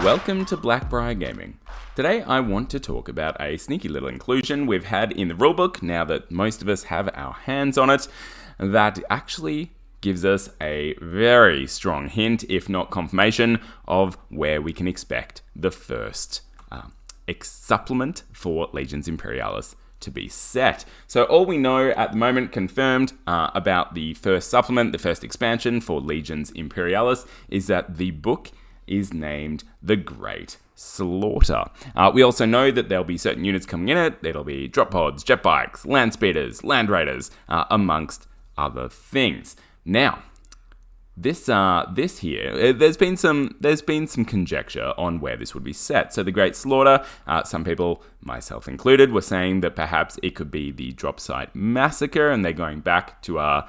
welcome to Blackbriar Gaming. Today I want to talk about a sneaky little inclusion we've had in the rulebook, now that most of us have our hands on it, that actually gives us a very strong hint, if not confirmation, of where we can expect the first supplement for Legions Imperialis to be set. So all we know at the moment confirmed about the first supplement, the first expansion for Legions Imperialis, is that the book is named The Great Slaughter. We also know that there'll be certain units coming in it. There'll be drop pods, jet bikes, land speeders, land raiders, amongst other things. Now, this here, there's been some conjecture on where this would be set. So the Great Slaughter, some people, myself included, were saying that perhaps it could be the drop site massacre, and they're going back to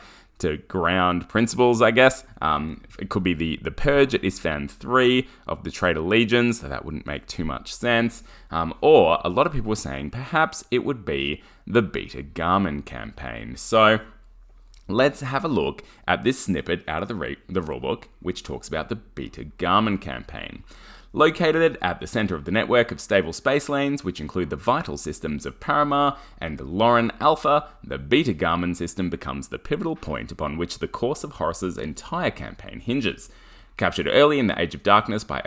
ground principles, I guess. It could be the Purge at Isfan 3 of the Traitor Legions, so that wouldn't make too much sense. Or a lot of people were saying perhaps it would be the Beta Garmin campaign. So let's have a look at this snippet out of the rulebook, which talks about the Beta Garmin campaign. Located at the center of the network of stable space lanes, which include the vital systems of Paramar and Lauren Alpha, the Beta Garmin system becomes the pivotal point upon which the course of Horus's entire campaign hinges. Captured early in the Age of Darkness by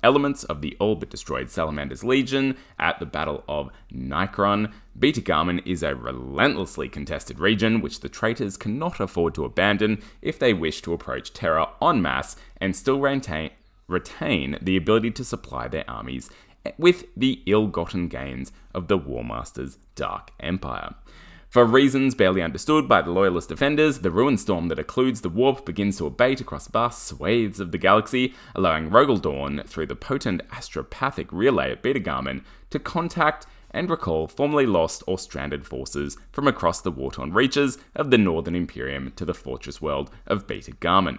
elements of the all-but-destroyed Salamander's Legion at the Battle of Nikron, Beta Garmin is a relentlessly contested region which the traitors cannot afford to abandon if they wish to approach Terra en masse and still retain the ability to supply their armies with the ill-gotten gains of the War Master's Dark Empire. For reasons barely understood by the Loyalist defenders, the ruin storm that occludes the warp begins to abate across vast swathes of the galaxy, allowing Rogel Dawn, through the potent astropathic relay at Beta Garmin, to contact and recall formerly lost or stranded forces from across the war-torn reaches of the Northern Imperium to the fortress world of Beta Garmin.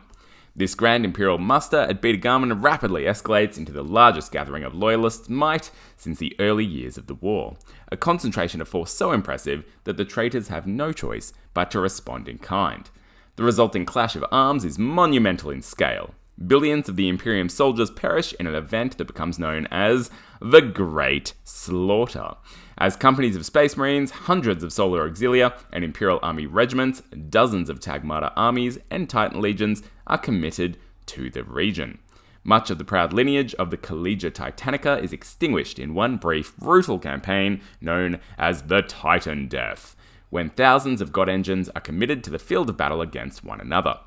This grand imperial muster at Beta Garmin rapidly escalates into the largest gathering of loyalists' might since the early years of the war, a concentration of force so impressive that the traitors have no choice but to respond in kind. The resulting clash of arms is monumental in scale. Billions of the Imperium soldiers perish in an event that becomes known as the Great Slaughter, as companies of Space Marines, hundreds of Solar Auxilia and Imperial Army regiments, dozens of Tagmata armies, and Titan legions are committed to the region. Much of the proud lineage of the Collegia Titanica is extinguished in one brief, brutal campaign known as the Titan Death, when thousands of God Engines are committed to the field of battle against one another.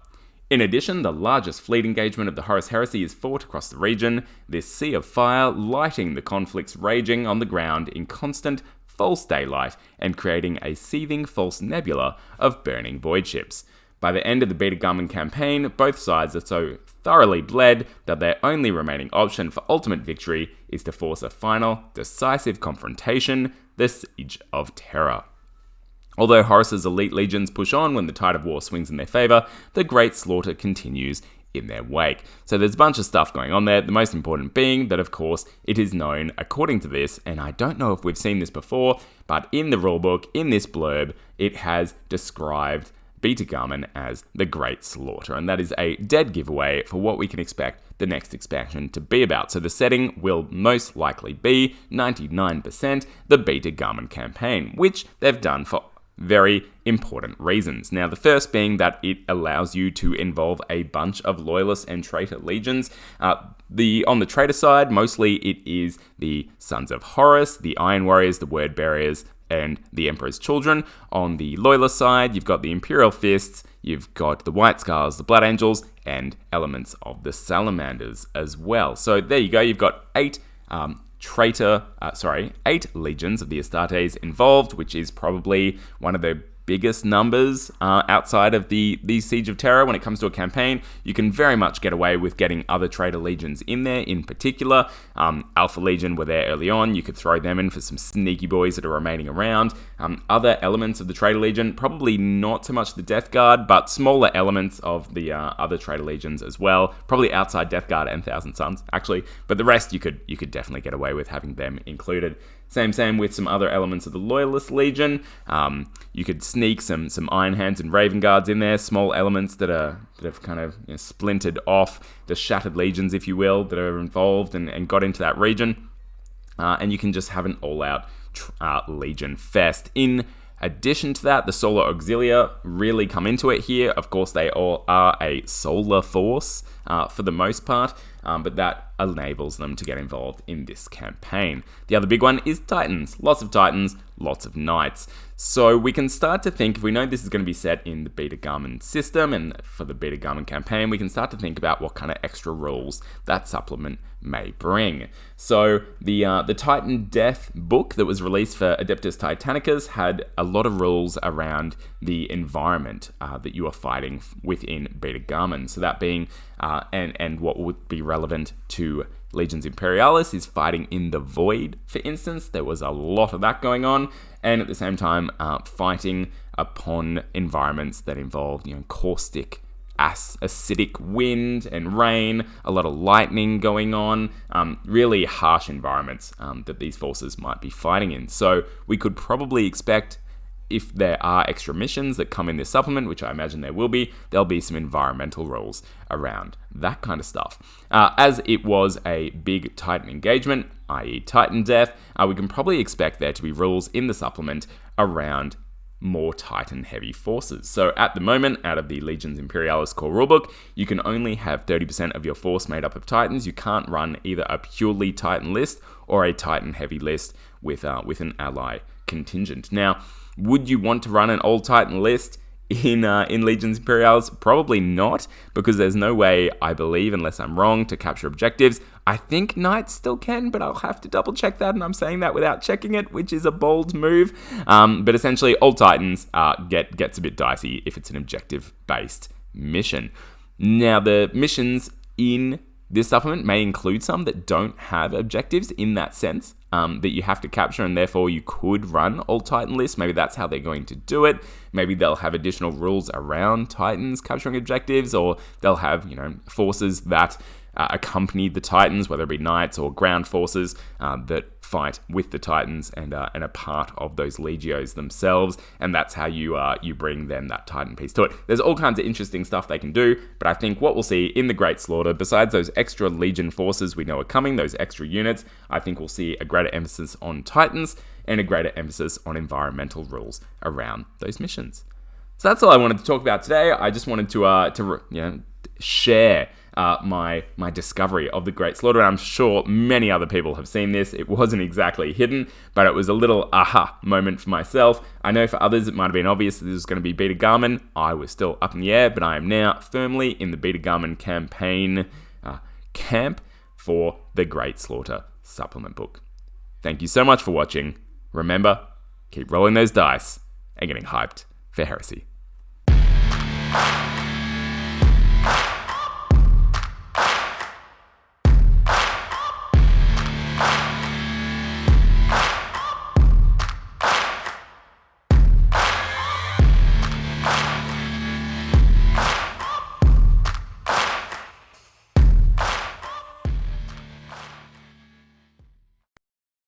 In addition, the largest fleet engagement of the Horus Heresy is fought across the region, this sea of fire lighting the conflicts raging on the ground in constant, false daylight and creating a seething false nebula of burning void ships. By the end of the Beta Garmin campaign, both sides are so thoroughly bled that their only remaining option for ultimate victory is to force a final, decisive confrontation, the Siege of Terra. Although Horus's elite legions push on when the tide of war swings in their favour, the Great Slaughter continues in their wake. So there's a bunch of stuff going on there, the most important being that, of course, it is known, according to this, and I don't know if we've seen this before, but in the rulebook, in this blurb, it has described Beta Garmin as the Great Slaughter, and that is a dead giveaway for what we can expect the next expansion to be about. So the setting will most likely be 99% the Beta Garmin campaign, which they've done for very important reasons. Now, the first being that it allows you to involve a bunch of loyalist and traitor legions. On the traitor side, mostly it is the Sons of Horus, the Iron Warriors, the Word Bearers, and the Emperor's Children. On the loyalist side, you've got the Imperial Fists, you've got the White Scars, the Blood Angels, and elements of the Salamanders as well. So there you go, you've got 8 legions of the Astartes involved, which is probably one of the biggest numbers outside of the Siege of Terra when it comes to a campaign. You can very much get away with getting other traitor legions in there. In particular, Alpha Legion were there early on. You could throw them in for some sneaky boys that are remaining around. Other elements of the traitor legion, probably not so much the Death Guard, but smaller elements of the other traitor legions as well. Probably outside Death Guard and Thousand Suns, actually. But the rest you could definitely get away with having them included. Same with some other elements of the Loyalist Legion. You could sneak some Iron Hands and Raven Guards in there, small elements that have kind of splintered off the Shattered Legions, if you will, that are involved and got into that region. And you can just have an all-out Legion fest. In addition to that, the Solar Auxilia really come into it here. Of course, they all are a solar force for the most part, but that enables them to get involved in this campaign. The other big one is Titans. Lots of Titans, lots of Knights. So we can start to think, if we know this is going to be set in the Beta Garmin system, and for the Beta Garmin campaign, we can start to think about what kind of extra rules that supplement may bring. So the Titan Death book that was released for Adeptus Titanicus had a lot of rules around the environment that you are fighting within Beta Garmin. So that being, and what would be relevant to Legions Imperialis is fighting in the void, for instance. There was a lot of that going on, and at the same time fighting upon environments that involved caustic acidic wind and rain, a lot of lightning going on, really harsh environments that these forces might be fighting in. So we could probably expect, if there are extra missions that come in this supplement, which I imagine there will be, there'll be some environmental rules around that kind of stuff. As it was a big Titan engagement, i.e. Titan Death, we can probably expect there to be rules in the supplement around more Titan-heavy forces. So at the moment, out of the Legions Imperialis core rulebook, you can only have 30% of your force made up of Titans. You can't run either a purely Titan list or a Titan-heavy list with an ally contingent. Now, would you want to run an all-Titan list in Legions Imperialis? Probably not, because there's no way, I believe, unless I'm wrong, to capture objectives. I think Knights still can, but I'll have to double check that, and I'm saying that without checking it, which is a bold move. But essentially, all Titans gets a bit dicey if it's an objective-based mission. Now, the missions in this supplement may include some that don't have objectives in that sense, that you have to capture, and therefore you could run all Titan lists. Maybe that's how they're going to do it. Maybe they'll have additional rules around Titans capturing objectives, or they'll have forces that accompany the Titans, whether it be Knights or ground forces that fight with the Titans and are part of those Legios themselves, and that's how you bring then that Titan piece to it. There's all kinds of interesting stuff they can do, but I think what we'll see in the Great Slaughter, besides those extra Legion forces we know are coming, those extra units, I think we'll see a greater emphasis on Titans and a greater emphasis on environmental rules around those missions. So that's all I wanted to talk about today. I just wanted to share my discovery of the Great Slaughter, and I'm sure many other people have seen this. It wasn't exactly hidden, but it was a little aha moment for myself. I know for others it might have been obvious that this was going to be Beta Garmin. I was still up in the air, but I am now firmly in the Beta Garmin campaign camp for the Great Slaughter supplement book. Thank you so much for watching. Remember, keep rolling those dice and getting hyped for heresy.